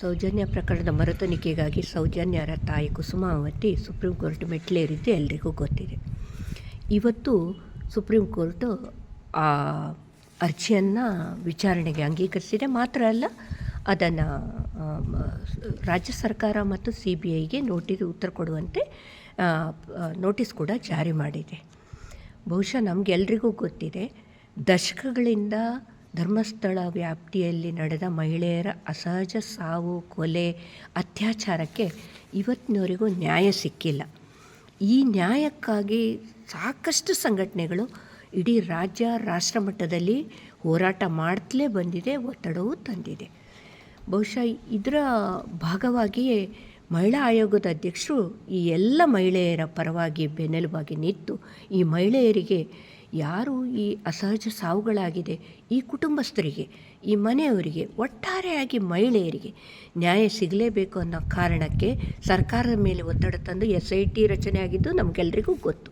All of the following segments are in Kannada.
ಸೌಜನ್ಯ ಪ್ರಕರಣದ ಮರುತನಿಕೆಗಾಗಿ ಸೌಜನ್ಯರ ತಾಯಿ ಕುಸುಮಾವತಿ ಸುಪ್ರೀಂ ಕೋರ್ಟ್ ಮೆಟ್ಲೇರಿದ್ದು ಎಲ್ರಿಗೂ ಗೊತ್ತಿದೆ. ಇವತ್ತು ಸುಪ್ರೀಂ ಕೋರ್ಟು ಆ ಅರ್ಜಿಯನ್ನು ವಿಚಾರಣೆಗೆ ಅಂಗೀಕರಿಸಿದೆ. ಮಾತ್ರ ಅಲ್ಲ, ಅದನ್ನು ರಾಜ್ಯ ಸರ್ಕಾರ ಮತ್ತು CBIಗೆ ಉತ್ತರ ಕೊಡುವಂತೆ ನೋಟಿಸ್ ಕೂಡ ಜಾರಿ ಮಾಡಿದೆ. ಬಹುಶಃ ನಮಗೆಲ್ರಿಗೂ ಗೊತ್ತಿದೆ, ದಶಕಗಳಿಂದ ಧರ್ಮಸ್ಥಳ ವ್ಯಾಪ್ತಿಯಲ್ಲಿ ನಡೆದ ಮಹಿಳೆಯರ ಅಸಹಜ ಸಾವು, ಕೊಲೆ, ಅತ್ಯಾಚಾರಕ್ಕೆ ಇವತ್ತಿನವರೆಗೂ ನ್ಯಾಯ ಸಿಕ್ಕಿಲ್ಲ. ಈ ನ್ಯಾಯಕ್ಕಾಗಿ ಸಾಕಷ್ಟು ಸಂಘಟನೆಗಳು ಇಡೀ ರಾಷ್ಟ್ರ ಮಟ್ಟದಲ್ಲಿ ಹೋರಾಟ ಮಾಡ್ತಲೇ ಬಂದಿದೆ, ಒತ್ತಡವೂ ತಂದಿದೆ. ಬಹುಶಃ ಇದರ ಭಾಗವಾಗಿಯೇ ಮಹಿಳಾ ಆಯೋಗದ ಅಧ್ಯಕ್ಷರು ಈ ಎಲ್ಲ ಮಹಿಳೆಯರ ಪರವಾಗಿ ಬೆನ್ನೆಲುಬಾಗಿ ನಿಂತು ಈ ಮಹಿಳೆಯರಿಗೆ ಯಾರು ಈ ಅಸಹಜ ಸಾವುಗಳಾಗಿದೆ, ಈ ಕುಟುಂಬಸ್ಥರಿಗೆ, ಈ ಮನೆಯವರಿಗೆ, ಒಟ್ಟಾರೆಯಾಗಿ ಮಹಿಳೆಯರಿಗೆ ನ್ಯಾಯ ಸಿಗಲೇಬೇಕು ಅನ್ನೋ ಕಾರಣಕ್ಕೆ ಸರ್ಕಾರದ ಮೇಲೆ ಒತ್ತಡ ತಂದು SIT ರಚನೆ ಆಗಿದ್ದು ನಮಗೆಲ್ರಿಗೂ ಗೊತ್ತು.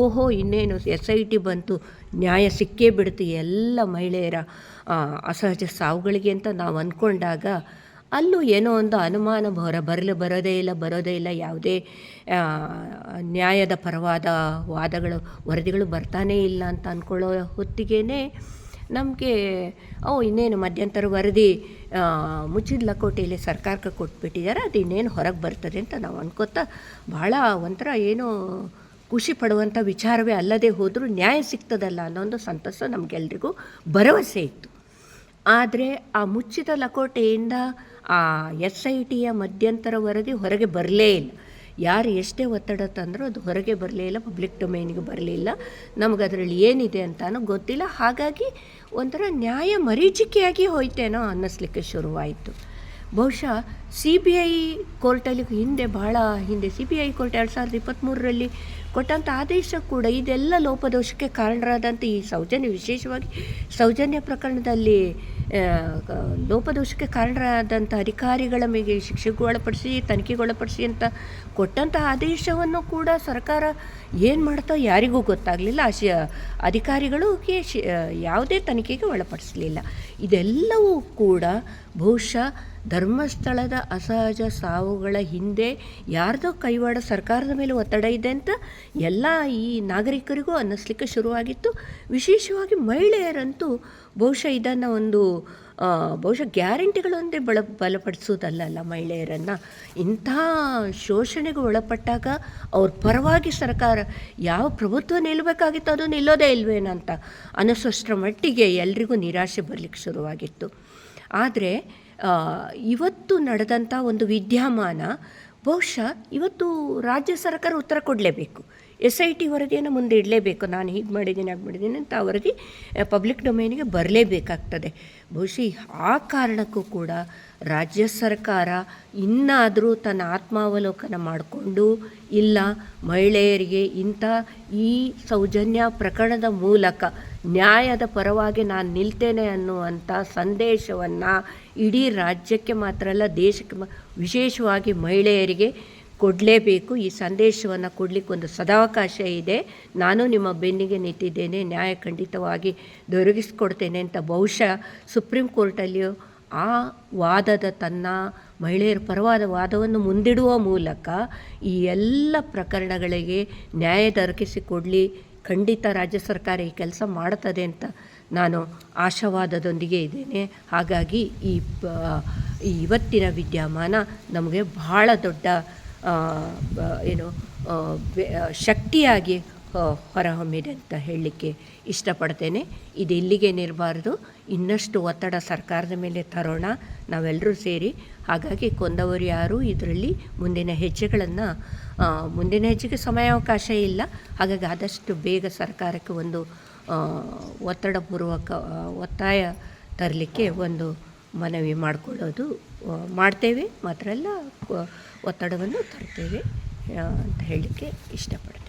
ಓಹೋ, ಇನ್ನೇನು SIT ಬಂತು, ನ್ಯಾಯ ಸಿಕ್ಕೇ ಬಿಡ್ತು ಎಲ್ಲ ಮಹಿಳೆಯರ ಅಸಹಜ ಸಾವುಗಳಿಗೆ ಅಂತ ನಾವು ಅಂದ್ಕೊಂಡಾಗ ಅಲ್ಲೂ ಏನೋ ಒಂದು ಅನುಮಾನ ಬರೋದೇ ಇಲ್ಲ, ಯಾವುದೇ ನ್ಯಾಯದ ಪರವಾದ ವರದಿಗಳು ಬರ್ತಾನೇ ಇಲ್ಲ ಅಂತ ಅಂದ್ಕೊಳ್ಳೋ ಹೊತ್ತಿಗೆ ನಮಗೆ ಇನ್ನೇನು ಮಧ್ಯಂತರ ವರದಿ ಮುಚ್ಚಿದ ಲಕೋಟೆಯಲ್ಲಿ ಸರ್ಕಾರಕ್ಕೆ ಕೊಟ್ಬಿಟ್ಟಿದ್ದಾರೆ, ಅದು ಇನ್ನೇನು ಹೊರಗೆ ಬರ್ತದೆ ಅಂತ ನಾವು ಅನ್ಕೋತಾ ಭಾಳ ಒಂಥರ ಏನೋ ಖುಷಿ ಪಡುವಂಥ ವಿಚಾರವೇ ಅಲ್ಲದೆ ಹೋದರೂ ನ್ಯಾಯ ಸಿಗ್ತದಲ್ಲ ಅನ್ನೋ ಒಂದು ಸಂತಸ ನಮಗೆಲ್ರಿಗೂ ಭರವಸೆ ಇತ್ತು. ಆದರೆ ಆ ಮುಚ್ಚಿದ ಲಕೋಟೆಯಿಂದ ಆ SITಯ ಮಧ್ಯಂತರ ವರದಿ ಹೊರಗೆ ಬರಲೇ ಇಲ್ಲ. ಯಾರು ಎಷ್ಟೇ ಒತ್ತಡ ತಂದರೂ ಅದು ಹೊರಗೆ ಬರಲೇ ಇಲ್ಲ, ಪಬ್ಲಿಕ್ ಡೊಮೇನಿಗೆ ಬರಲಿಲ್ಲ. ನಮಗೆ ಅದರಲ್ಲಿ ಏನಿದೆ ಅಂತಾನೂ ಗೊತ್ತಿಲ್ಲ. ಹಾಗಾಗಿ ಒಂಥರ ನ್ಯಾಯ ಮರೀಚಿಕೆಯಾಗಿ ಹೋಯ್ತೇನೋ ಅನ್ನಿಸ್ಲಿಕ್ಕೆ ಶುರುವಾಯಿತು. ಬಹುಶಃ CBI ಕೋರ್ಟಲ್ಲಿ ಬಹಳ ಹಿಂದೆ CBI ಕೋರ್ಟ್ 2023ರಲ್ಲಿ ಕೊಟ್ಟಂಥ ಆದೇಶ ಕೂಡ ಇದೆಲ್ಲ ಲೋಪದೋಷಕ್ಕೆ ಕಾರಣರಾದಂಥ ಈ ವಿಶೇಷವಾಗಿ ಸೌಜನ್ಯ ಪ್ರಕರಣದಲ್ಲಿ ಲೋಪದೋಷಕ್ಕೆ ಕಾರಣರಾದಂಥ ಅಧಿಕಾರಿಗಳ ಮೇಲೆ ಶಿಕ್ಷೆಗೆ ಒಳಪಡಿಸಿ, ತನಿಖೆಗೊಳಪಡಿಸಿ ಅಂತ ಕೊಟ್ಟಂಥ ಆದೇಶವನ್ನು ಕೂಡ ಸರ್ಕಾರ ಏನು ಮಾಡ್ತೋ ಯಾರಿಗೂ ಗೊತ್ತಾಗಲಿಲ್ಲ. ಅಧಿಕಾರಿಗಳಿಗೆ ಯಾವುದೇ ತನಿಖೆಗೆ ಒಳಪಡಿಸಲಿಲ್ಲ. ಇದೆಲ್ಲವೂ ಕೂಡ ಬಹುಶಃ ಧರ್ಮಸ್ಥಳದ ಅಸಹಜ ಸಾವುಗಳ ಹಿಂದೆ ಯಾರ್ದೋ ಕೈವಾಡ, ಸರ್ಕಾರದ ಮೇಲೆ ಒತ್ತಡ ಇದೆ ಅಂತ ಎಲ್ಲ ಈ ನಾಗರಿಕರಿಗೂ ಅನ್ನಿಸ್ಲಿಕ್ಕೆ ಶುರುವಾಗಿತ್ತು. ವಿಶೇಷವಾಗಿ ಮಹಿಳೆಯರಂತೂ ಬಹುಶಃ ಇದನ್ನು ಬಹುಶಃ ಗ್ಯಾರಂಟಿಗಳೊಂದೇ ಬಲಪಡಿಸೋದಲ್ಲ, ಮಹಿಳೆಯರನ್ನು ಇಂಥ ಶೋಷಣೆಗೆ ಒಳಪಟ್ಟಾಗ ಅವ್ರ ಪರವಾಗಿ ಸರ್ಕಾರ ಯಾವ ಪ್ರಭುತ್ವ ನಿಲ್ಲಬೇಕಾಗಿತ್ತು ಅದು ನಿಲ್ಲೋದೇ ಇಲ್ವೇನಂತ ಅನ್ನಿಸೋಷ್ಟರ ಮಟ್ಟಿಗೆ ಎಲ್ರಿಗೂ ನಿರಾಶೆ ಬರಲಿಕ್ಕೆ ಶುರುವಾಗಿತ್ತು. ಆದರೆ ಇವತ್ತು ನಡೆದಂಥ ಒಂದು ವಿದ್ಯಮಾನ ಬಹುಶಃ ಇವತ್ತು ರಾಜ್ಯ ಸರ್ಕಾರ ಉತ್ತರ ಕೊಡಲೇಬೇಕು. SIT ವರದಿಯನ್ನು ಮುಂದೆ ಇಡಲೇಬೇಕು. ನಾನು ಹೀಗೆ ಮಾಡಿದ್ದೀನಿ ಅಂತ ಆ ವರದಿ ಪಬ್ಲಿಕ್ ಡೊಮೇನಿಗೆ ಬರಲೇಬೇಕಾಗ್ತದೆ. ಬಹುಶಃ ಆ ಕಾರಣಕ್ಕೂ ಕೂಡ ರಾಜ್ಯ ಸರ್ಕಾರ ಇನ್ನಾದರೂ ತನ್ನ ಆತ್ಮಾವಲೋಕನ ಮಾಡಿಕೊಂಡು, ಇಲ್ಲ ಮಹಿಳೆಯರಿಗೆ ಈ ಸೌಜನ್ಯ ಪ್ರಕರಣದ ಮೂಲಕ ನ್ಯಾಯದ ಪರವಾಗಿ ನಾನು ನಿಲ್ತೇನೆ ಅನ್ನುವಂಥ ಸಂದೇಶವನ್ನು ಇಡೀ ರಾಜ್ಯಕ್ಕೆ ಮಾತ್ರ ಅಲ್ಲ, ದೇಶಕ್ಕೆ ವಿಶೇಷವಾಗಿ ಮಹಿಳೆಯರಿಗೆ ಕೊಡಲೇಬೇಕು. ಈ ಸಂದೇಶವನ್ನು ಕೊಡಲಿಕ್ಕೆ ಒಂದು ಸದಾವಕಾಶ ಇದೆ. ನಾನು ನಿಮ್ಮ ಬೆನ್ನಿಗೆ ನಿಂತಿದ್ದೇನೆ, ನ್ಯಾಯ ಖಂಡಿತವಾಗಿ ದೊರಕಿಸಿಕೊಡ್ತೇನೆ ಅಂತ ಬಹುಶಃ ಸುಪ್ರೀಂ ಕೋರ್ಟಲ್ಲಿಯೂ ಆ ತನ್ನ ಮಹಿಳೆಯರ ಪರವಾದ ವಾದವನ್ನು ಮುಂದಿಡುವ ಮೂಲಕ ಈ ಎಲ್ಲ ಪ್ರಕರಣಗಳಿಗೆ ನ್ಯಾಯ ದೊರಕಿಸಿಕೊಡಲಿ. ಖಂಡಿತ ರಾಜ್ಯ ಸರ್ಕಾರ ಈ ಕೆಲಸ ಮಾಡ್ತದೆ ಅಂತ ನಾನು ಆಶಾವಾದದೊಂದಿಗೆ ಇದ್ದೇನೆ. ಹಾಗಾಗಿ ಇವತ್ತಿನ ವಿದ್ಯಮಾನ ನಮಗೆ ಬಹಳ ದೊಡ್ಡ ಶಕ್ತಿಯಾಗಿ ಹೊರಹೊಮ್ಮಿದೆ ಅಂತ ಹೇಳಲಿಕ್ಕೆ ಇಷ್ಟಪಡ್ತೇನೆ. ಇದು ಇಲ್ಲಿಗೆ ನಿಲ್ಲಬಾರ್ದು, ಇನ್ನಷ್ಟು ಒತ್ತಡ ಸರ್ಕಾರದ ಮೇಲೆ ತರೋಣ ನಾವೆಲ್ಲರೂ ಸೇರಿ. ಹಾಗಾಗಿ ಕೊಂದವರು ಯಾರು ಇದರಲ್ಲಿ ಮುಂದಿನ ಹೆಜ್ಜೆಗೆ ಸಮಯಾವಕಾಶ ಇಲ್ಲ. ಹಾಗಾಗಿ ಆದಷ್ಟು ಬೇಗ ಸರ್ಕಾರಕ್ಕೆ ಒಂದು ಒತ್ತಾಯ ತರಲಿಕ್ಕೆ ಒಂದು ಮನವಿ ಮಾಡ್ತೇವೆ. ಮಾತ್ರ ಅಲ್ಲ, ಒತ್ತಡವನ್ನು ತರ್ತೇವೆ ಅಂತ ಹೇಳಲಿಕ್ಕೆ ಇಷ್ಟಪಡ್ತೇವೆ.